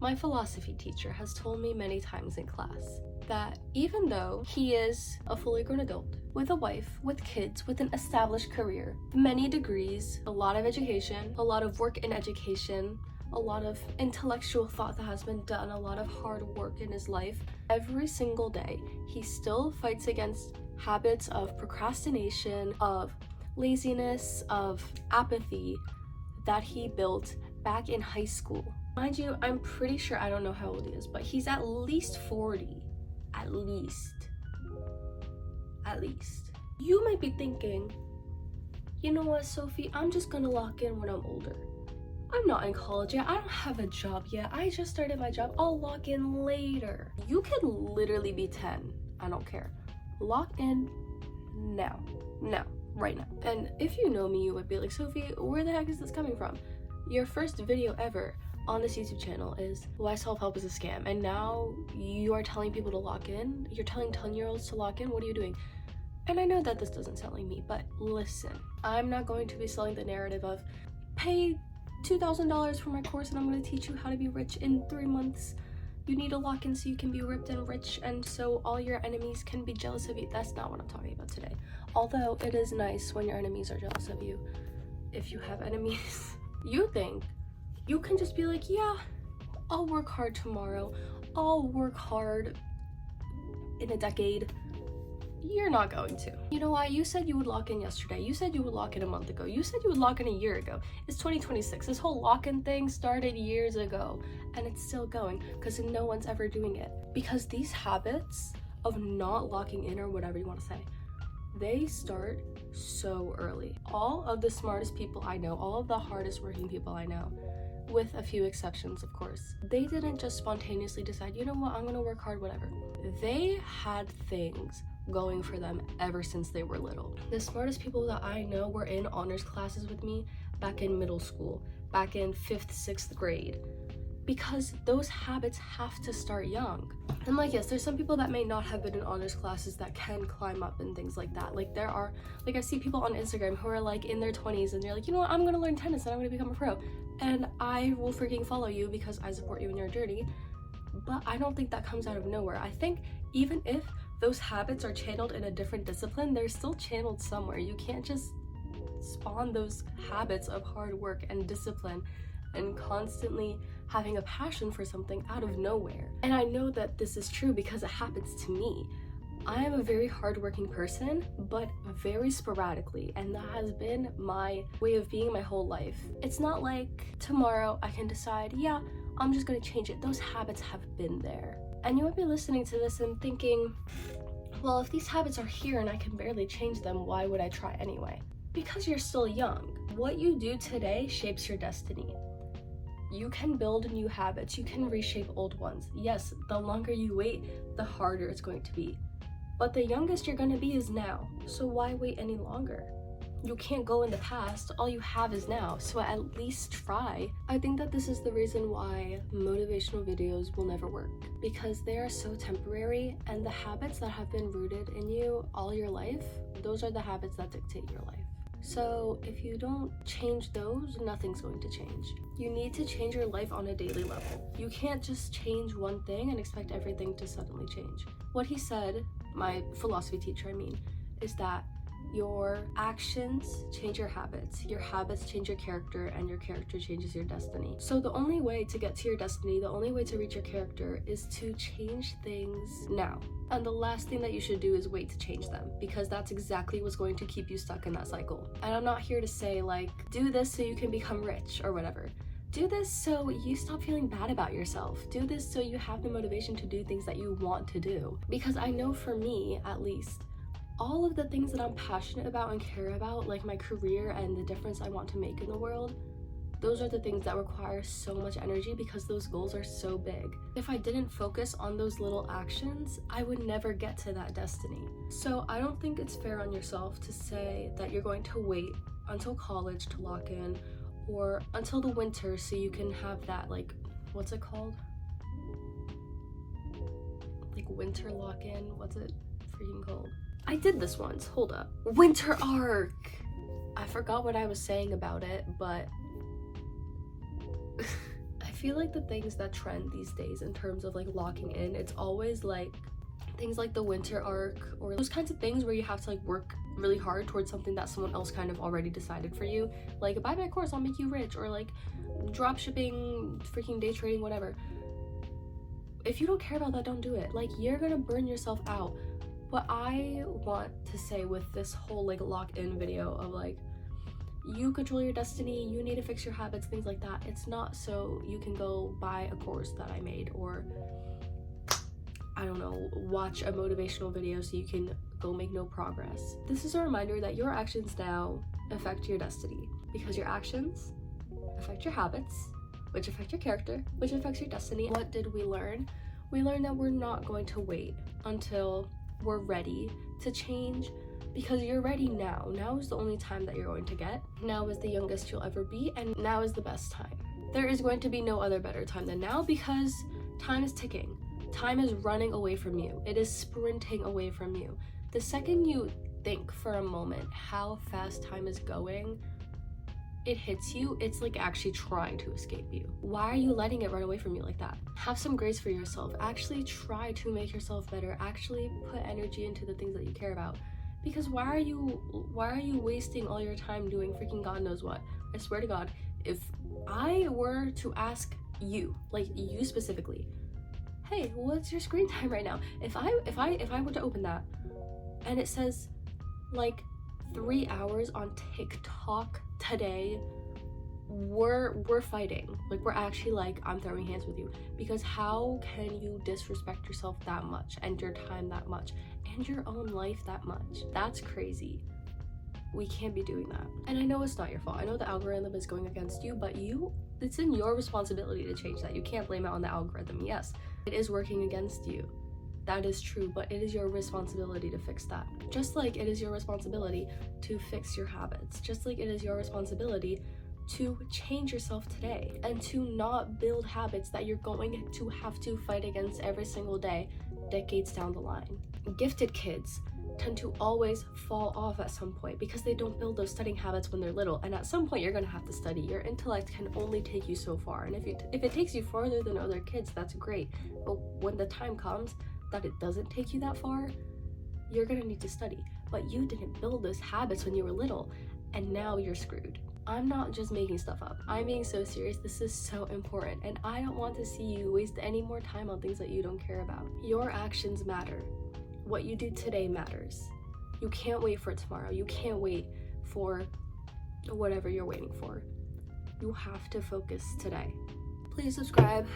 My philosophy teacher has told me many times in class that even though he is a fully grown adult, with a wife, with kids, with an established career, many degrees, a lot of education, a lot of work in education, a lot of intellectual thought that has been done, a lot of hard work in his life, every single day, he still fights against habits of procrastination, of laziness, of apathy that he built back in high school. Mind you, I'm pretty sure, I don't know how old he is, but he's at least 40. At least. You might be thinking, you know what, Sophie, I'm just gonna lock in when I'm older. I'm not in college yet, I don't have a job yet, I just started my job, I'll lock in later. You could literally be 10, I don't care. Lock in now, right now. And if you know me, you would be like, Sophie, where the heck is this coming from? Your first video ever on this YouTube channel is why self-help is a scam, and now you are telling people to lock in? You're telling 10-year-olds to lock in? What are you doing? And I know that this doesn't sound like me, but listen, I'm not going to be selling the narrative of pay $2,000 for my course and I'm going to teach you how to be rich in 3 months. You need to lock in so you can be ripped and rich and so all your enemies can be jealous of you. That's not what I'm talking about today. Although it is nice when your enemies are jealous of you. If you have enemies, you think you can just be like, yeah, I'll work hard tomorrow. I'll work hard in a decade. You're not going to. You know why? You said you would lock in yesterday. You said you would lock in a month ago. You said you would lock in a year ago. It's 2026. This whole lock-in thing started years ago and it's still going because no one's ever doing it. Because these habits of not locking in or whatever you want to say, they start so early. All of the smartest people I know, all of the hardest working people I know, with a few exceptions of course, they didn't just spontaneously decide, you know what, I'm gonna work hard, whatever. They had things going for them ever since they were little. The smartest people that I know were in honors classes with me back in middle school, back in 5th, 6th grade, because those habits have to start young. And like, yes, there's some people that may not have been in honors classes that can climb up and things like that. Like there are, like I see people on Instagram who are like in their 20s and they're like, you know what, I'm gonna learn tennis and I'm gonna become a pro. And I will freaking follow you because I support you in your journey. But I don't think that comes out of nowhere. I think even if those habits are channeled in a different discipline, they're still channeled somewhere. You can't just spawn those habits of hard work and discipline and constantly having a passion for something out of nowhere. And I know that this is true because it happens to me. I am a very hardworking person, but very sporadically, and that has been my way of being my whole life. It's not like tomorrow I can decide, yeah, I'm just gonna change it. Those habits have been there. And you might be listening to this and thinking, well, if these habits are here and I can barely change them, why would I try anyway? Because you're still young. What you do today shapes your destiny. You can build new habits, you can reshape old ones. Yes, the longer you wait, the harder it's going to be. But the youngest you're gonna be is now, so why wait any longer? You can't go in the past, all you have is now, so at least try. I think that this is the reason why motivational videos will never work, because they are so temporary, and the habits that have been rooted in you all your life, those are the habits that dictate your life. So if you don't change those, nothing's going to change. You need to change your life on a daily level. You can't just change one thing and expect everything to suddenly change. What he said, my philosophy teacher, is that your actions change your habits change your character, and your character changes your destiny. So the only way to get to your destiny, the only way to reach your character is to change things now. And the last thing that you should do is wait to change them, because that's exactly what's going to keep you stuck in that cycle. And I'm not here to say like, do this so you can become rich or whatever. Do this so you stop feeling bad about yourself. Do this so you have the motivation to do things that you want to do. Because I know for me, at least, all of the things that I'm passionate about and care about, like my career and the difference I want to make in the world, those are the things that require so much energy because those goals are so big. If I didn't focus on those little actions, I would never get to that destiny. So I don't think it's fair on yourself to say that you're going to wait until college to lock in, or until the winter so you can have that, like, what's it called? Like winter lock-in? What's it freaking called? I did this once, hold up. Winter arc! I forgot what I was saying about it, but I feel like the things that trend these days in terms of like locking in, it's always like things like the winter arc or those kinds of things where you have to like work really hard towards something that someone else kind of already decided for you, like buy my course, I'll make you rich, or like drop shipping, freaking day trading, whatever. If you don't care about that, don't do it. Like, you're gonna burn yourself out. What I want to say with this whole like lock-in video of like, you control your destiny, you need to fix your habits, things like that, it's not so you can go buy a course that I made, or I don't know, watch a motivational video so you can go make no progress. This is a reminder that your actions now affect your destiny, because your actions affect your habits, which affect your character, which affects your destiny. What did we learn? We learned that we're not going to wait until we're ready to change, because you're ready now. Now is the only time that you're going to get. Now is the youngest you'll ever be, and now is the best time. There is going to be no other better time than now, because time is ticking. Time is running away from you. It is sprinting away from you. The second you think for a moment how fast time is going, it hits you, it's like actually trying to escape you. Why are you letting it run away from you like that? Have some grace for yourself. Actually try to make yourself better. Actually put energy into the things that you care about. Because why are you wasting all your time doing freaking God knows what? I swear to God, if I were to ask you, like you specifically, hey, what's your screen time right now? If I were to open that and it says like 3 hours on TikTok today, we're fighting. Like, we're actually like, I'm throwing hands with you, because how can you disrespect yourself that much, and your time that much, and your own life that much? That's crazy. We can't be doing that. And I know it's not your fault. I know the algorithm is going against you, but it's in your responsibility to change that. You can't blame it on the algorithm. Yes, it is working against you. That is true, but it is your responsibility to fix that. Just like it is your responsibility to fix your habits. Just like it is your responsibility to change yourself today, and to not build habits that you're going to have to fight against every single day, decades down the line. Gifted kids tend to always fall off at some point because they don't build those studying habits when they're little, and at some point you're gonna have to study. Your intellect can only take you so far, and if it takes you farther than other kids, that's great, but when the time comes that it doesn't take you that far, you're gonna need to study. But you didn't build those habits when you were little, and now you're screwed. I'm not just making stuff up. I'm being so serious. This is so important, and I don't want to see you waste any more time on things that you don't care about. Your actions matter. What you do today matters. You can't wait for tomorrow. You can't wait for whatever you're waiting for. You have to focus today. Please subscribe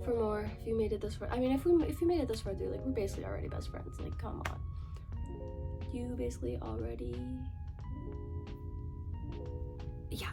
for more if you made it this far. I mean, if you made it this far through, like, we're basically already best friends. Like, come on. You basically already... Yeah.